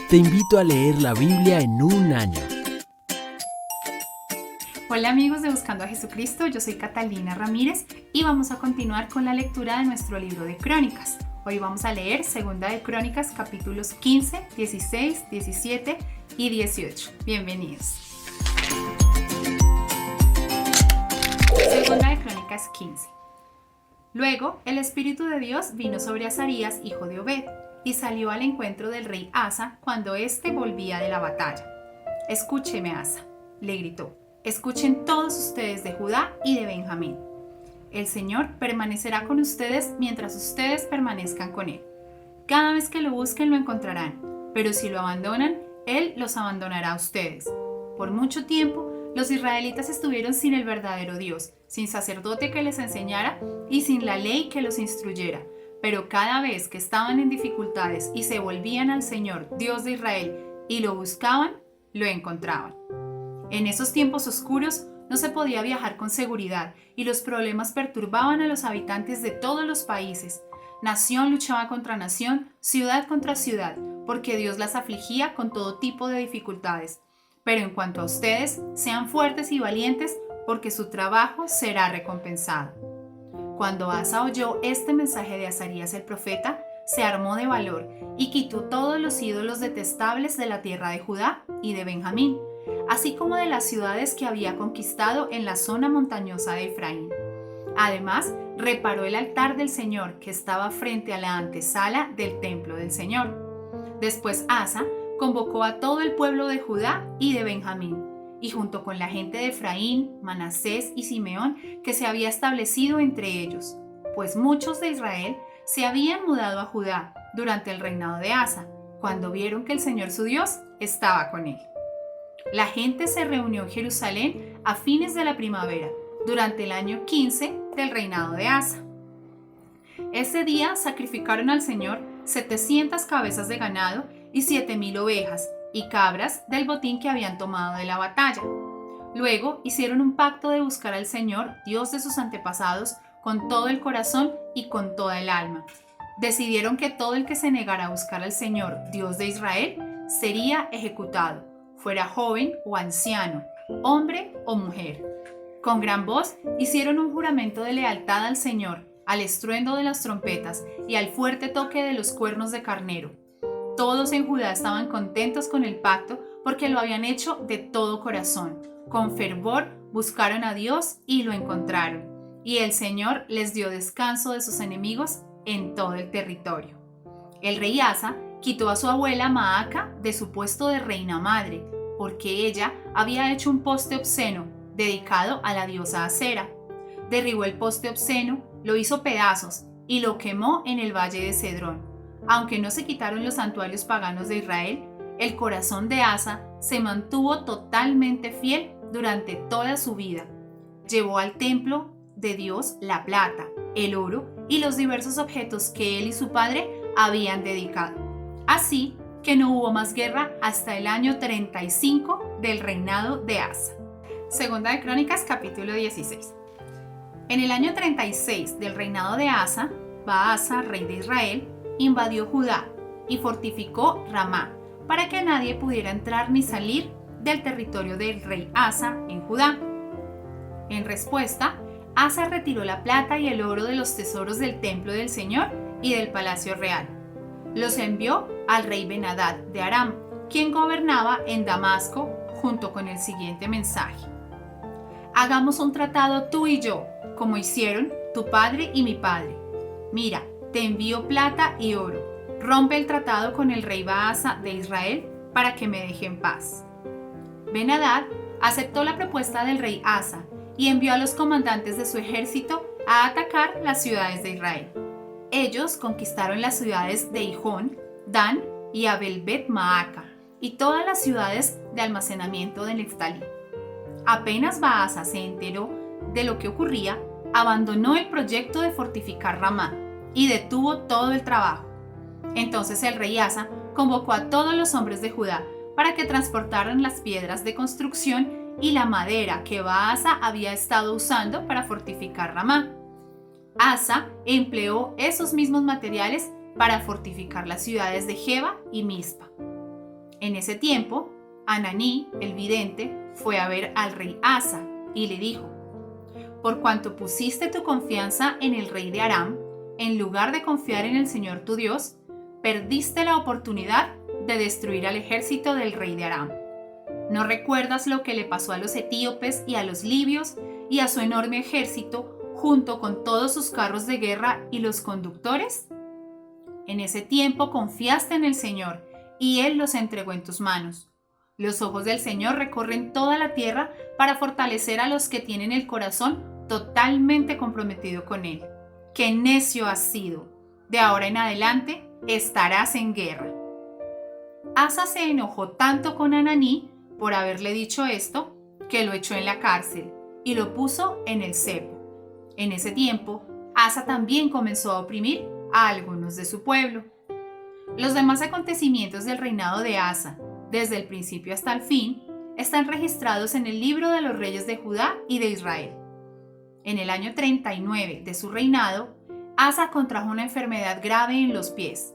Te invito a leer la Biblia en un año. Hola amigos de Buscando a Jesucristo, yo soy Catalina Ramírez y vamos a continuar con la lectura de nuestro libro de Crónicas. Hoy vamos a leer Segunda de Crónicas capítulos 15, 16, 17 y 18. Bienvenidos. Segunda de Crónicas 15. Luego el Espíritu de Dios vino sobre Azarías, hijo de Obed, y salió al encuentro del rey Asa cuando éste volvía de la batalla. «Escúcheme, Asa», le gritó. «Escuchen todos ustedes de Judá y de Benjamín. El Señor permanecerá con ustedes mientras ustedes permanezcan con Él. Cada vez que lo busquen lo encontrarán, pero si lo abandonan, Él los abandonará a ustedes. Por mucho tiempo, los israelitas estuvieron sin el verdadero Dios, sin sacerdote que les enseñara y sin la ley que los instruyera. Pero cada vez que estaban en dificultades y se volvían al Señor, Dios de Israel, y lo buscaban, lo encontraban. En esos tiempos oscuros no se podía viajar con seguridad y los problemas perturbaban a los habitantes de todos los países. Nación luchaba contra nación, ciudad contra ciudad, porque Dios las afligía con todo tipo de dificultades. Pero en cuanto a ustedes, sean fuertes y valientes, porque su trabajo será recompensado». Cuando Asa oyó este mensaje de Azarías el profeta, se armó de valor y quitó todos los ídolos detestables de la tierra de Judá y de Benjamín, así como de las ciudades que había conquistado en la zona montañosa de Efraín. Además, reparó el altar del Señor que estaba frente a la antesala del templo del Señor. Después Asa convocó a todo el pueblo de Judá y de Benjamín, y junto con la gente de Efraín, Manasés y Simeón que se había establecido entre ellos, pues muchos de Israel se habían mudado a Judá durante el reinado de Asa, cuando vieron que el Señor su Dios estaba con él. La gente se reunió en Jerusalén a fines de la primavera, durante el año 15 del reinado de Asa. Ese día sacrificaron al Señor 700 cabezas de ganado y 7,000 ovejas y cabras del botín que habían tomado de la batalla. Luego hicieron un pacto de buscar al Señor, Dios de sus antepasados, con todo el corazón y con toda el alma. Decidieron que todo el que se negara a buscar al Señor, Dios de Israel, sería ejecutado, fuera joven o anciano, hombre o mujer. Con gran voz hicieron un juramento de lealtad al Señor, al estruendo de las trompetas y al fuerte toque de los cuernos de carnero. Todos en Judá estaban contentos con el pacto porque lo habían hecho de todo corazón. Con fervor buscaron a Dios y lo encontraron. Y el Señor les dio descanso de sus enemigos en todo el territorio. El rey Asa quitó a su abuela Maaca de su puesto de reina madre, porque ella había hecho un poste obsceno dedicado a la diosa Acera. Derribó el poste obsceno, lo hizo pedazos y lo quemó en el valle de Cedrón. Aunque no se quitaron los santuarios paganos de Israel, el corazón de Asa se mantuvo totalmente fiel durante toda su vida. Llevó al templo de Dios la plata, el oro y los diversos objetos que él y su padre habían dedicado. Así que no hubo más guerra hasta el año 35 del reinado de Asa. Segunda de Crónicas, capítulo 16. En el año 36 del reinado de Asa, Baasa, rey de Israel, invadió Judá y fortificó Ramá para que nadie pudiera entrar ni salir del territorio del rey Asa en Judá. En respuesta, Asa retiró la plata y el oro de los tesoros del templo del Señor y del palacio real. Los envió al rey Ben-Hadad de Aram, quien gobernaba en Damasco, junto con el siguiente mensaje: «Hagamos un tratado tú y yo, como hicieron tu padre y mi padre. Mira, te envío plata y oro. Rompe el tratado con el rey Baasa de Israel para que me deje en paz». Ben-Hadad aceptó la propuesta del rey Asa y envió a los comandantes de su ejército a atacar las ciudades de Israel. Ellos conquistaron las ciudades de Hijón, Dan y Abel-Bet-Maaca y todas las ciudades de almacenamiento de Neftalí. Apenas Baasa se enteró de lo que ocurría, abandonó el proyecto de fortificar Ramá y detuvo todo el trabajo. Entonces el rey Asa convocó a todos los hombres de Judá para que transportaran las piedras de construcción y la madera que Baasa había estado usando para fortificar Ramá. Asa empleó esos mismos materiales para fortificar las ciudades de Geba y Mizpa. En ese tiempo, Hananí, el vidente, fue a ver al rey Asa y le dijo: por cuanto pusiste tu confianza en el rey de Aram, en lugar de confiar en el Señor tu Dios, perdiste la oportunidad de destruir al ejército del rey de Aram. ¿No recuerdas lo que le pasó a los etíopes y a los libios y a su enorme ejército junto con todos sus carros de guerra y los conductores? En ese tiempo confiaste en el Señor y Él los entregó en tus manos. Los ojos del Señor recorren toda la tierra para fortalecer a los que tienen el corazón totalmente comprometido con Él. ¡Qué necio has sido! De ahora en adelante estarás en guerra. Asa se enojó tanto con Hananí por haberle dicho esto, que lo echó en la cárcel y lo puso en el cepo. En ese tiempo, Asa también comenzó a oprimir a algunos de su pueblo. Los demás acontecimientos del reinado de Asa, desde el principio hasta el fin, están registrados en el libro de los reyes de Judá y de Israel. En el año 39 de su reinado, Asa contrajo una enfermedad grave en los pies.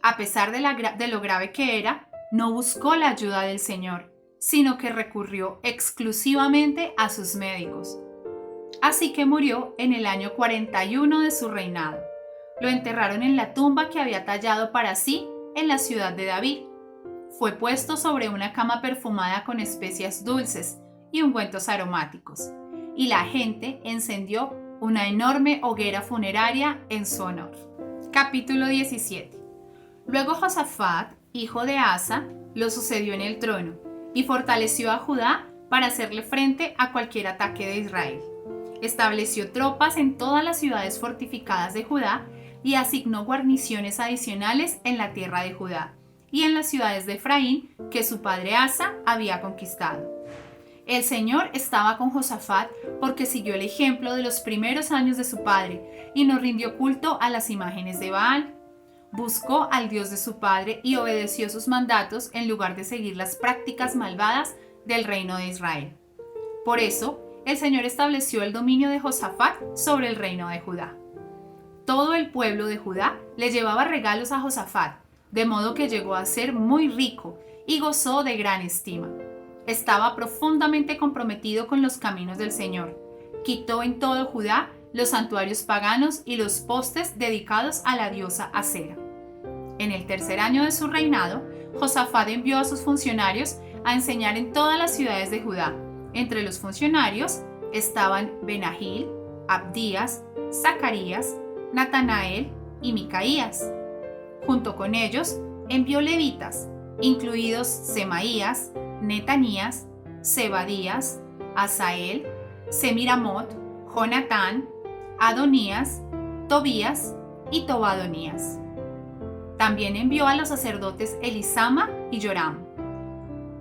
A pesar de lo grave que era, no buscó la ayuda del Señor, sino que recurrió exclusivamente a sus médicos. Así que murió en el año 41 de su reinado. Lo enterraron en la tumba que había tallado para sí en la ciudad de David. Fue puesto sobre una cama perfumada con especias dulces y ungüentos aromáticos, y la gente encendió una enorme hoguera funeraria en su honor. Capítulo 17. Luego Josafat, hijo de Asa, lo sucedió en el trono y fortaleció a Judá para hacerle frente a cualquier ataque de Israel. Estableció tropas en todas las ciudades fortificadas de Judá y asignó guarniciones adicionales en la tierra de Judá y en las ciudades de Efraín que su padre Asa había conquistado. El Señor estaba con Josafat porque siguió el ejemplo de los primeros años de su padre y no rindió culto a las imágenes de Baal. Buscó al Dios de su padre y obedeció sus mandatos en lugar de seguir las prácticas malvadas del reino de Israel. Por eso, el Señor estableció el dominio de Josafat sobre el reino de Judá. Todo el pueblo de Judá le llevaba regalos a Josafat, de modo que llegó a ser muy rico y gozó de gran estima. Estaba profundamente comprometido con los caminos del Señor. Quitó en todo Judá los santuarios paganos y los postes dedicados a la diosa Acera. En el tercer año de su reinado, Josafat envió a sus funcionarios a enseñar en todas las ciudades de Judá. Entre los funcionarios estaban Benahil, Abdías, Zacarías, Natanael y Micaías. Junto con ellos envió levitas, incluidos Semaías, Netanías, Zebadías, Asael, Semiramot, Jonatán, Adonías, Tobías y Tobadonías. También envió a los sacerdotes Elisama y Joram.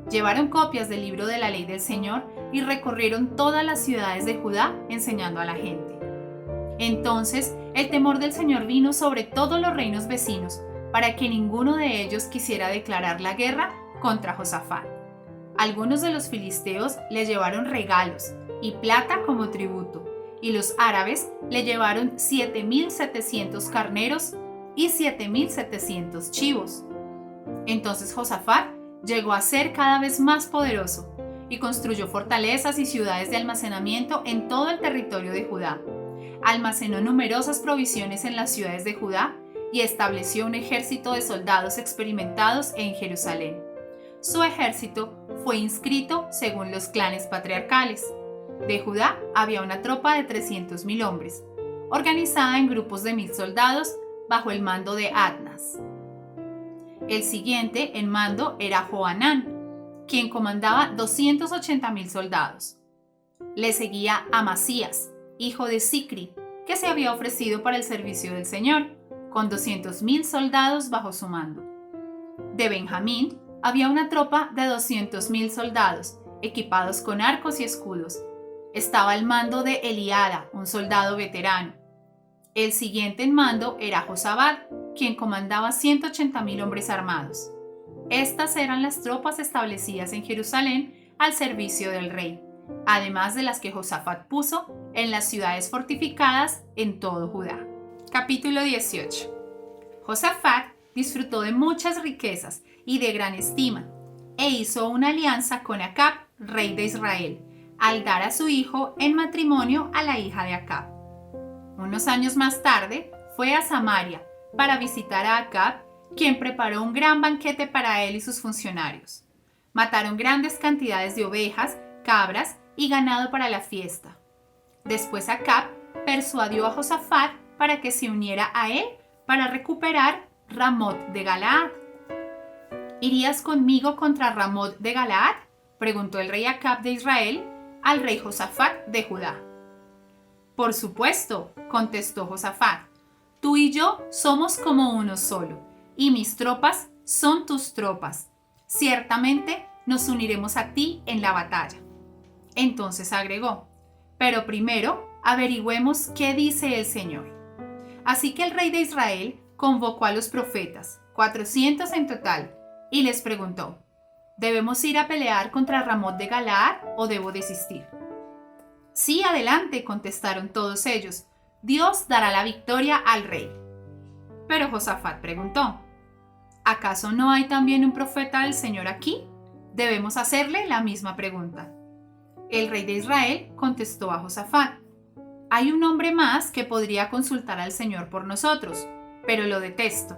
Llevaron copias del libro de la ley del Señor y recorrieron todas las ciudades de Judá enseñando a la gente. Entonces el temor del Señor vino sobre todos los reinos vecinos para que ninguno de ellos quisiera declarar la guerra contra Josafat. Algunos de los filisteos le llevaron regalos y plata como tributo, y los árabes le llevaron 7,700 carneros y 7,700 chivos. Entonces Josafat llegó a ser cada vez más poderoso y construyó fortalezas y ciudades de almacenamiento en todo el territorio de Judá. Almacenó numerosas provisiones en las ciudades de Judá y estableció un ejército de soldados experimentados en Jerusalén. Su ejército fue inscrito según los clanes patriarcales. De Judá había una tropa de 300,000 hombres, organizada en grupos de 1,000 soldados bajo el mando de Adnas. El siguiente en mando era Johanán, quien comandaba 280,000 soldados. Le seguía Amasías, hijo de Sicri, que se había ofrecido para el servicio del Señor, con 200,000 soldados bajo su mando. De Benjamín había una tropa de 200,000 soldados, equipados con arcos y escudos. Estaba al mando de Eliada, un soldado veterano. El siguiente en mando era Josabad, quien comandaba 180,000 hombres armados. Estas eran las tropas establecidas en Jerusalén al servicio del rey, además de las que Josafat puso en las ciudades fortificadas en todo Judá. Capítulo 18. Josafat disfrutó de muchas riquezas y de gran estima, e hizo una alianza con Acab, rey de Israel, al dar a su hijo en matrimonio a la hija de Acab. Unos años más tarde, fue a Samaria para visitar a Acab, quien preparó un gran banquete para él y sus funcionarios. Mataron grandes cantidades de ovejas, cabras y ganado para la fiesta. Después Acab persuadió a Josafat para que se uniera a él para recuperar Ramot de Galaad. ¿Irías conmigo contra Ramot de Galaad?, preguntó el rey Acab de Israel al rey Josafat de Judá. Por supuesto, contestó Josafat, tú y yo somos como uno solo, y mis tropas son tus tropas. Ciertamente nos uniremos a ti en la batalla. Entonces agregó, pero primero averigüemos qué dice el Señor. Así que el rey de Israel convocó a los profetas, 400 en total, y les preguntó, ¿debemos ir a pelear contra Ramot de Galaad o debo desistir? Sí, adelante, contestaron todos ellos. Dios dará la victoria al rey. Pero Josafat preguntó, ¿acaso no hay también un profeta del Señor aquí? Debemos hacerle la misma pregunta. El rey de Israel contestó a Josafat, hay un hombre más que podría consultar al Señor por nosotros, pero lo detesto.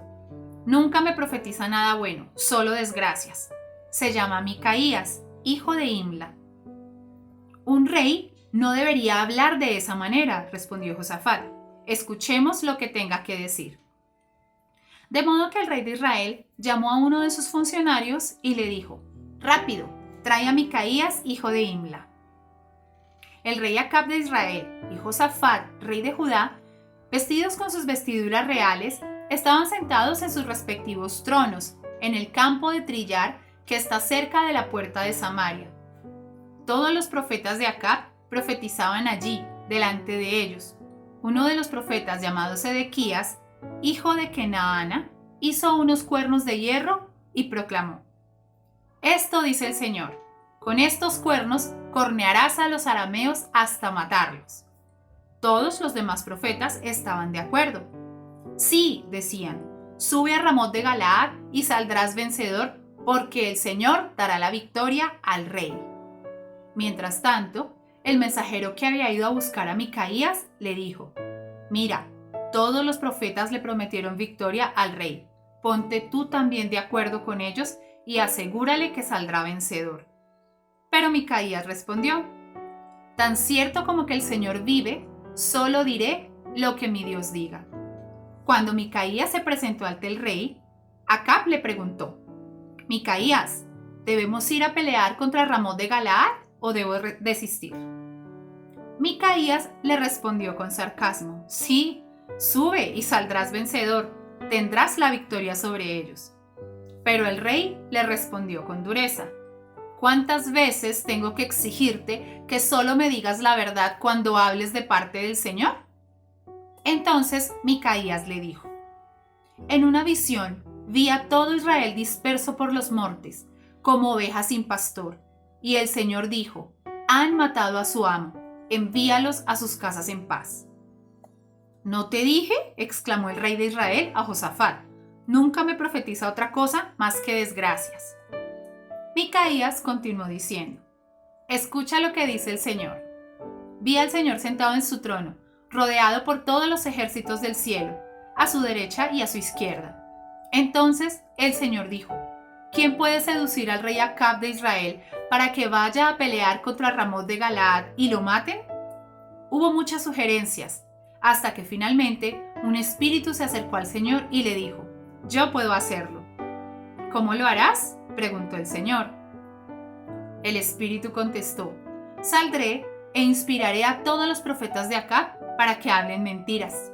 Nunca me profetiza nada bueno, solo desgracias. Se llama Micaías, hijo de Imla. Un rey no debería hablar de esa manera, respondió Josafat. Escuchemos lo que tenga que decir. De modo que el rey de Israel llamó a uno de sus funcionarios y le dijo, rápido, trae a Micaías, hijo de Imla. El rey Acab de Israel y Josafat, rey de Judá, vestidos con sus vestiduras reales, estaban sentados en sus respectivos tronos, en el campo de trillar que está cerca de la puerta de Samaria. Todos los profetas de Acab profetizaban allí, delante de ellos. Uno de los profetas, llamado Sedequías, hijo de Kenaana, hizo unos cuernos de hierro y proclamó, esto dice el Señor, con estos cuernos cornearás a los arameos hasta matarlos. Todos los demás profetas estaban de acuerdo. Sí, decían, sube a Ramot de Galaad y saldrás vencedor, porque el Señor dará la victoria al rey. Mientras tanto, el mensajero que había ido a buscar a Micaías le dijo, mira, todos los profetas le prometieron victoria al rey. Ponte tú también de acuerdo con ellos y asegúrale que saldrá vencedor. Pero Micaías respondió, tan cierto como que el Señor vive, solo diré lo que mi Dios diga. Cuando Micaías se presentó ante el rey, Acab le preguntó, Micaías, ¿debemos ir a pelear contra Ramot de Galaad o debo desistir? Micaías le respondió con sarcasmo, sí, sube y saldrás vencedor, tendrás la victoria sobre ellos. Pero el rey le respondió con dureza, ¿cuántas veces tengo que exigirte que solo me digas la verdad cuando hables de parte del Señor? Entonces Micaías le dijo, en una visión vi a todo Israel disperso por los montes, como ovejas sin pastor, y el Señor dijo, han matado a su amo, envíalos a sus casas en paz. ¿No te dije?, exclamó el rey de Israel a Josafat, nunca me profetiza otra cosa más que desgracias. Micaías continuó diciendo, escucha lo que dice el Señor. Vi al Señor sentado en su trono, rodeado por todos los ejércitos del cielo, a su derecha y a su izquierda. Entonces el Señor dijo, ¿quién puede seducir al rey Acab de Israel para que vaya a pelear contra Ramot de Galaad y lo maten? Hubo muchas sugerencias, hasta que finalmente un espíritu se acercó al Señor y le dijo, yo puedo hacerlo. ¿Cómo lo harás?, preguntó el Señor. El espíritu contestó, saldré e inspiraré a todos los profetas de Acab para que hablen mentiras.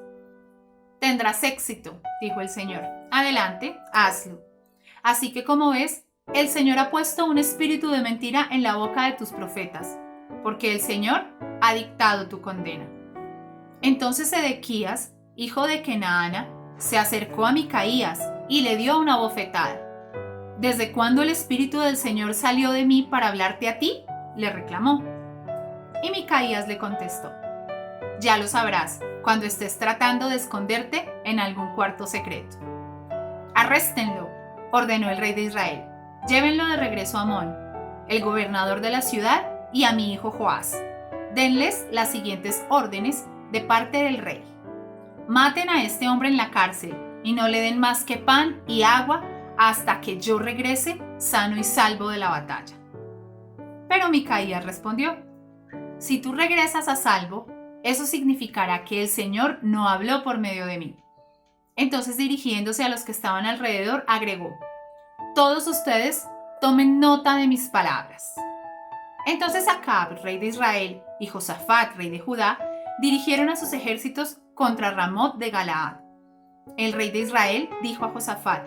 Tendrás éxito, dijo el Señor. Adelante, hazlo. Así que como ves, el Señor ha puesto un espíritu de mentira en la boca de tus profetas, porque el Señor ha dictado tu condena. Entonces Sedequías, hijo de Kenaana, se acercó a Micaías y le dio una bofetada. ¿Desde cuándo el espíritu del Señor salió de mí para hablarte a ti?, le reclamó. Y Micaías le contestó, ya lo sabrás cuando estés tratando de esconderte en algún cuarto secreto. «Arréstenlo», ordenó el rey de Israel. «Llévenlo de regreso a Amón, el gobernador de la ciudad, y a mi hijo Joás. Denles las siguientes órdenes de parte del rey. Maten a este hombre en la cárcel y no le den más que pan y agua hasta que yo regrese sano y salvo de la batalla». Pero Micaías respondió: «Si tú regresas a salvo, eso significará que el Señor no habló por medio de mí». Entonces, dirigiéndose a los que estaban alrededor, agregó: «Todos ustedes tomen nota de mis palabras». Entonces Acab, rey de Israel, y Josafat, rey de Judá, dirigieron a sus ejércitos contra Ramot de Galaad. El rey de Israel dijo a Josafat: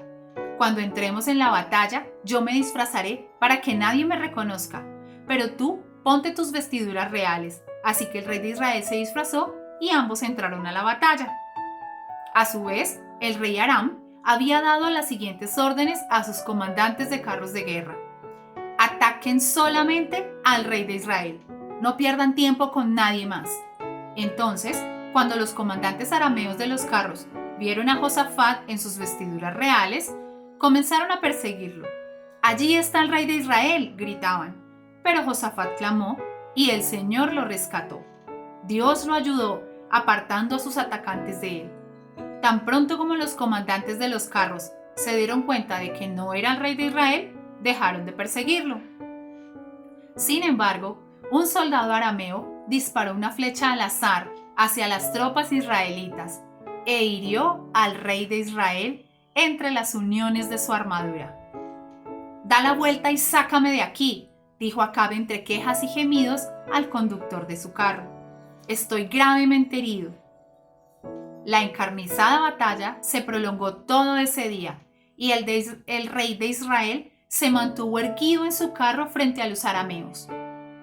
«Cuando entremos en la batalla, yo me disfrazaré para que nadie me reconozca, pero tú ponte tus vestiduras reales». Así que el rey de Israel se disfrazó y ambos entraron a la batalla. A su vez, el rey Aram había dado las siguientes órdenes a sus comandantes de carros de guerra: «Ataquen solamente al rey de Israel, no pierdan tiempo con nadie más». Entonces, cuando los comandantes arameos de los carros vieron a Josafat en sus vestiduras reales, comenzaron a perseguirlo. «Allí está el rey de Israel», gritaban. Pero Josafat clamó y el Señor lo rescató. Dios lo ayudó, apartando a sus atacantes de él. Tan pronto como los comandantes de los carros se dieron cuenta de que no era el rey de Israel, dejaron de perseguirlo. Sin embargo, un soldado arameo disparó una flecha al azar hacia las tropas israelitas e hirió al rey de Israel entre las uniones de su armadura. «Da la vuelta y sácame de aquí», dijo Acab entre quejas y gemidos al conductor de su carro. «Estoy gravemente herido». La encarnizada batalla se prolongó todo ese día y el rey de Israel se mantuvo erguido en su carro frente a los arameos.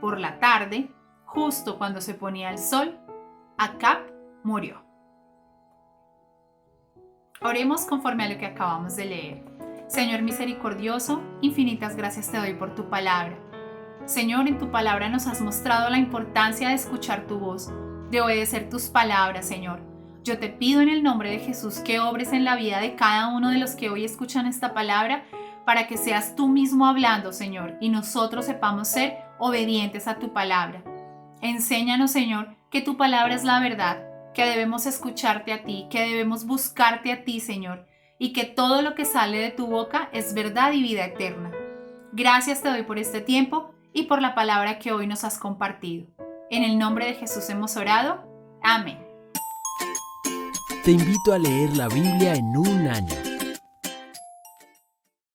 Por la tarde, justo cuando se ponía el sol, Acab murió. Oremos conforme a lo que acabamos de leer. Señor misericordioso, infinitas gracias te doy por tu palabra. Señor, en tu palabra nos has mostrado la importancia de escuchar tu voz, de obedecer tus palabras, Señor. Yo te pido en el nombre de Jesús que obres en la vida de cada uno de los que hoy escuchan esta palabra, para que seas tú mismo hablando, Señor, y nosotros sepamos ser obedientes a tu palabra. Enséñanos, Señor, que tu palabra es la verdad, que debemos escucharte a ti, que debemos buscarte a ti, Señor, y que todo lo que sale de tu boca es verdad y vida eterna. Gracias te doy por este tiempo y por la palabra que hoy nos has compartido. En el nombre de Jesús hemos orado. Amén. Te invito a leer la Biblia en un año.